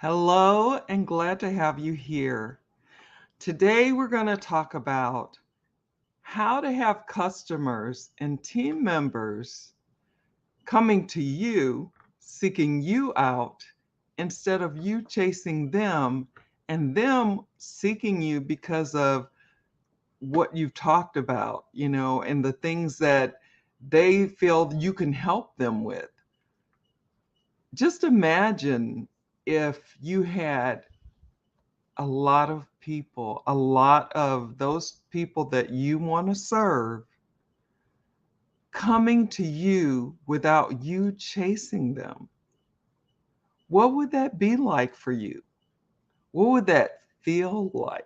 Hello, and glad to have you here. Today, we're going to talk about how to have customers and team members coming to you, seeking you out, instead of you chasing them and them seeking you because of what you've talked about, and the things that they feel you can help them with. Just imagine if you had a lot of people, a lot of those people that you want to serve coming to you without you chasing them. What would that be like for you? What would that feel like?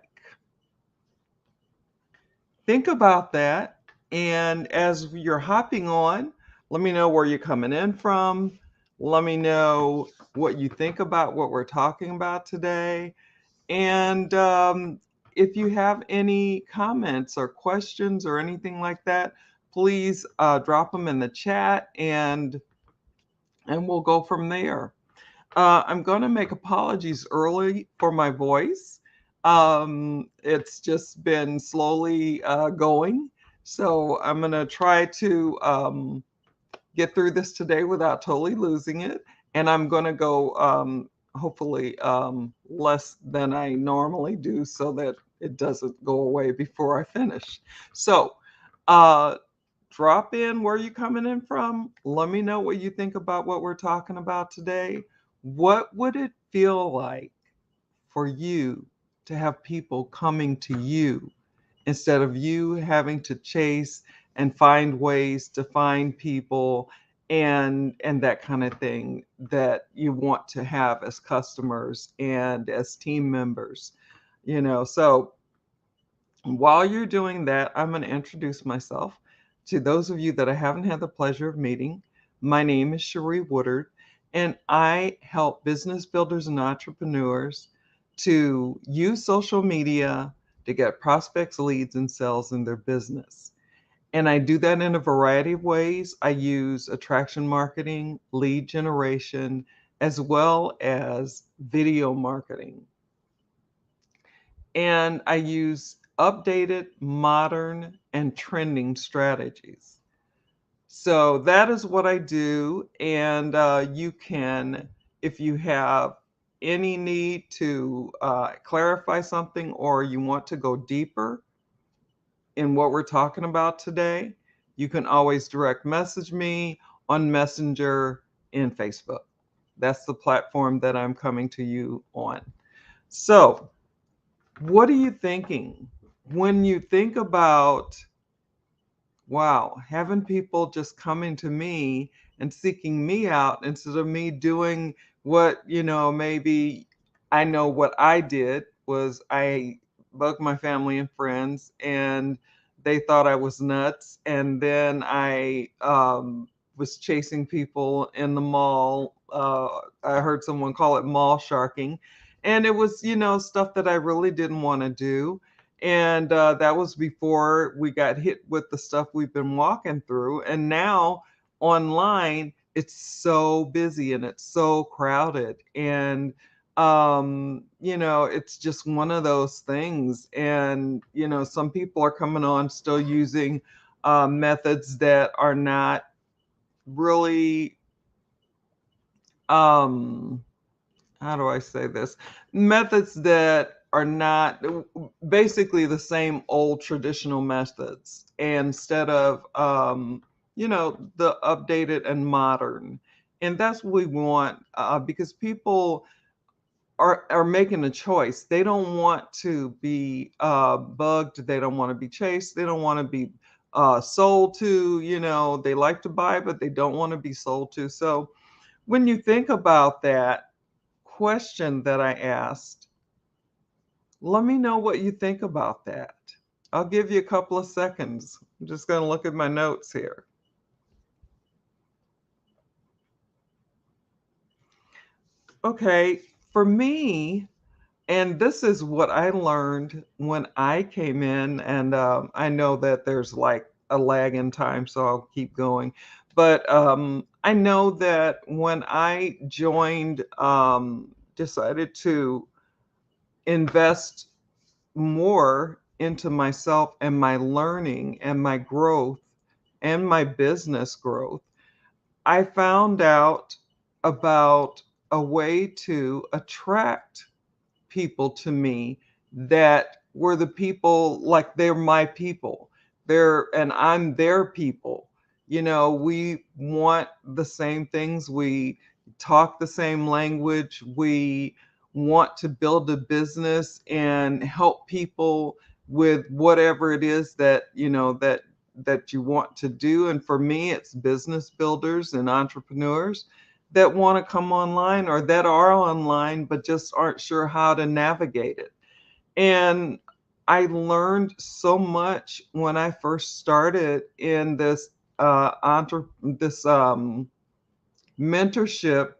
Think about that. And as you're hopping on, let me know where you're coming in from. Let me know what you think about what we're talking about today. And if you have any comments or questions or anything like that, please drop them in the chat and we'll go from there. I'm going to make apologies early for my voice. It's just been slowly going. So I'm going to try to get through this today without totally losing it. And I'm going to go hopefully less than I normally do so that it doesn't go away before I finish. So uh, drop in where you're coming in from. Let me know what you think about what we're talking about today. What would it feel like for you to have people coming to you instead of you having to chase and find ways to find people and that kind of thing that you want to have as customers and as team members, so while you're doing that, I'm going to introduce myself to those of you that I haven't had the pleasure of meeting. My name is Cherie Woodard, and I help business builders and entrepreneurs to use social media to get prospects, leads, and sales in their business. And I do that in a variety of ways. I use attraction marketing, lead generation, as well as video marketing. And I use updated, modern, and trending strategies. So that is what I do. And you can, if you have any need to clarify something or you want to go deeper in what we're talking about today, you can always direct message me on Messenger in Facebook. That's the platform that I'm coming to you on. So, what are you thinking when you think about, wow, having people just coming to me and seeking me out instead of me doing what, maybe I know what I did was I bugged my family and friends and they thought I was nuts. And then I was chasing people in the mall. I heard someone call it mall sharking. And it was, stuff that I really didn't want to do. And that was before we got hit with the stuff we've been walking through. And now online, it's so busy and it's so crowded. And, it's just one of those things. And, some people are coming on still using methods that are not really, um, how do I say this? Methods that are not basically the same old traditional methods and instead of, the updated and modern. And that's what we want because people are making a choice. They don't want to be bugged. They don't want to be chased. They don't want to be sold to. They like to buy, but they don't want to be sold to. So when you think about that question that I asked, let me know what you think about that. I'll give you a couple of seconds. I'm just going to look at my notes here. Okay, for me, and this is what I learned when I came in, and I know that there's like a lag in time, so I'll keep going. But I know that when I joined decided to invest more into myself and my learning and my growth and my business growth, I found out about a way to attract people to me that were the people, like they're my people. And I'm their people. We want the same things. We talk the same language. We want to build a business and help people with whatever it is that you want to do. And for me, it's business builders and entrepreneurs that want to come online or that are online but just aren't sure how to navigate it. And I learned so much when I first started in this mentorship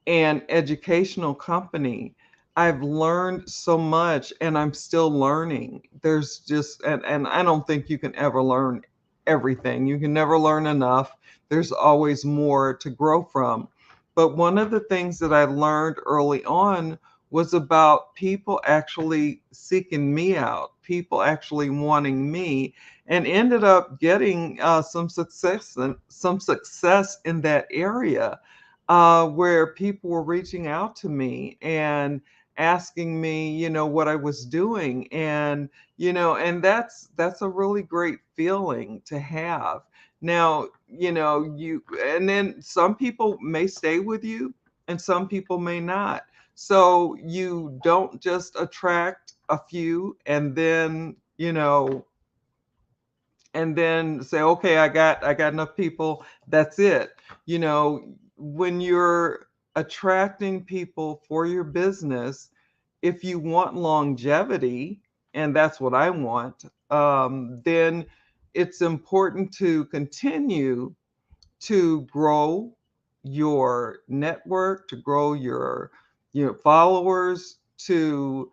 and educational company. I've learned so much and I'm still learning. There's just, and I don't think you can ever learn everything. You can never learn enough. There's always more to grow from. But one of the things that I learned early on was about people actually seeking me out, people actually wanting me, and ended up getting some success in that area, where people were reaching out to me and asking me, what I was doing. And that's a really great feeling to have. Now, and then some people may stay with you and some people may not. So you don't just attract a few and then say, okay, I got enough people, that's it. When you're attracting people for your business, if you want longevity, and that's what I want, then it's important to continue to grow your network, to grow your followers, to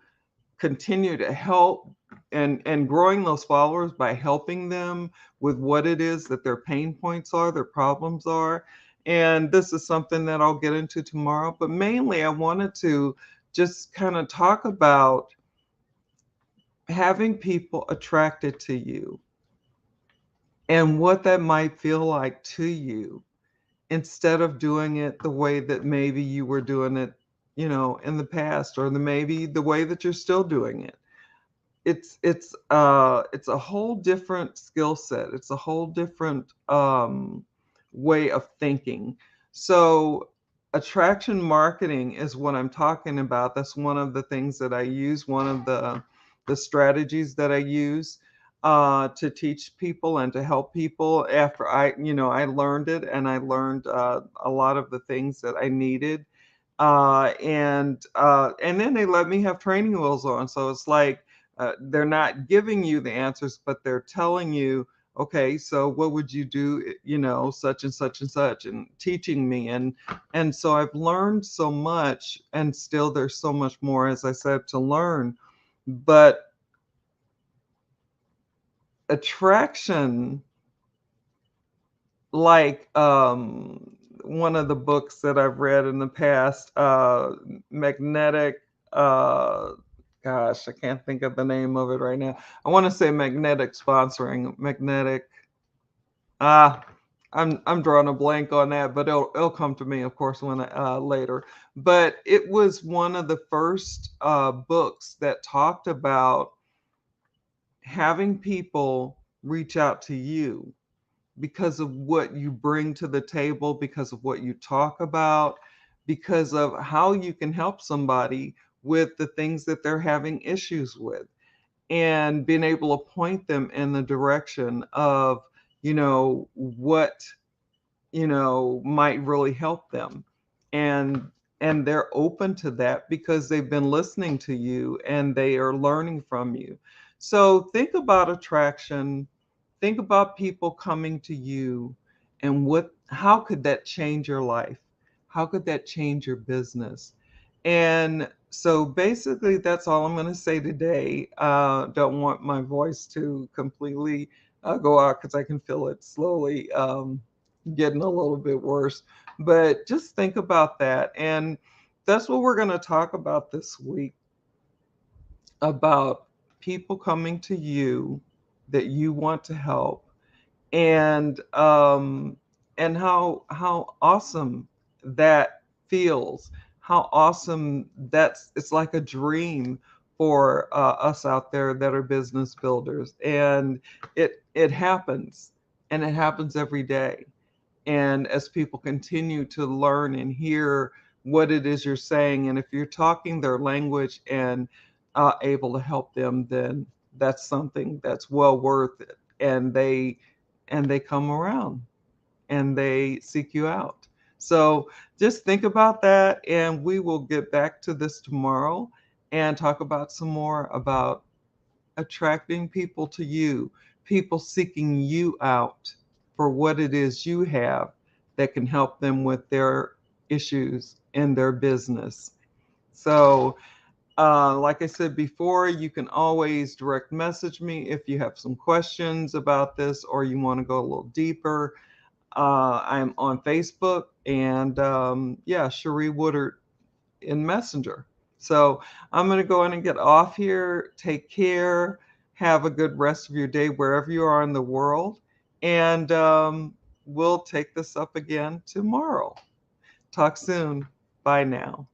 continue to help and growing those followers by helping them with what it is that their pain points are, their problems are. And this is something that I'll get into tomorrow, but mainly I wanted to just kind of talk about having people attracted to you and what that might feel like to you, instead of doing it the way that maybe you were doing it, in the past, or maybe the way that you're still doing it. It's a whole different skill set. It's a whole different way of thinking. So attraction marketing is what I'm talking about. That's one of the things that I use, one of the strategies that I use to teach people and to help people after I learned it, and I learned a lot of the things that I needed. And then they let me have training wheels on. So it's like, they're not giving you the answers, but they're telling you, okay, so what would you do, such and such and such, and teaching me. And so I've learned so much, and still there's so much more, as I said, to learn. But attraction, like one of the books that I've read in the past, magnetic, uh gosh, I can't think of the name of it right now. I want to say magnetic sponsoring, magnetic, ah I'm drawing a blank on that, but it'll come to me, of course, when later. But it was one of the first books that talked about having people reach out to you because of what you bring to the table, because of what you talk about, because of how you can help somebody with the things that they're having issues with, and being able to point them in the direction of, what, might really help them. And they're open to that because they've been listening to you and they are learning from you. So think about attraction, think about people coming to you, and how could that change your life? How could that change your business? And so basically that's all I'm going to say today. Don't want my voice to completely go out, because I can feel it slowly getting a little bit worse. But just think about that. And that's what we're going to talk about this week, about people coming to you that you want to help, and how awesome that feels, how awesome that's, it's like a dream for us out there that are business builders, and it happens, and it happens every day. And as people continue to learn and hear what it is you're saying, and if you're talking their language and able to help them, then that's something that's well worth it. And they come around and they seek you out. So just think about that, and we will get back to this tomorrow and talk about some more about attracting people to you, people seeking you out for what it is you have that can help them with their issues in their business. So, like I said before, you can always direct message me if you have some questions about this or you want to go a little deeper. I'm on Facebook, and yeah, Cherie Woodard in Messenger. So I'm going to go in and get off here. Take care. Have a good rest of your day wherever you are in the world. And we'll take this up again tomorrow. Talk soon. Bye now.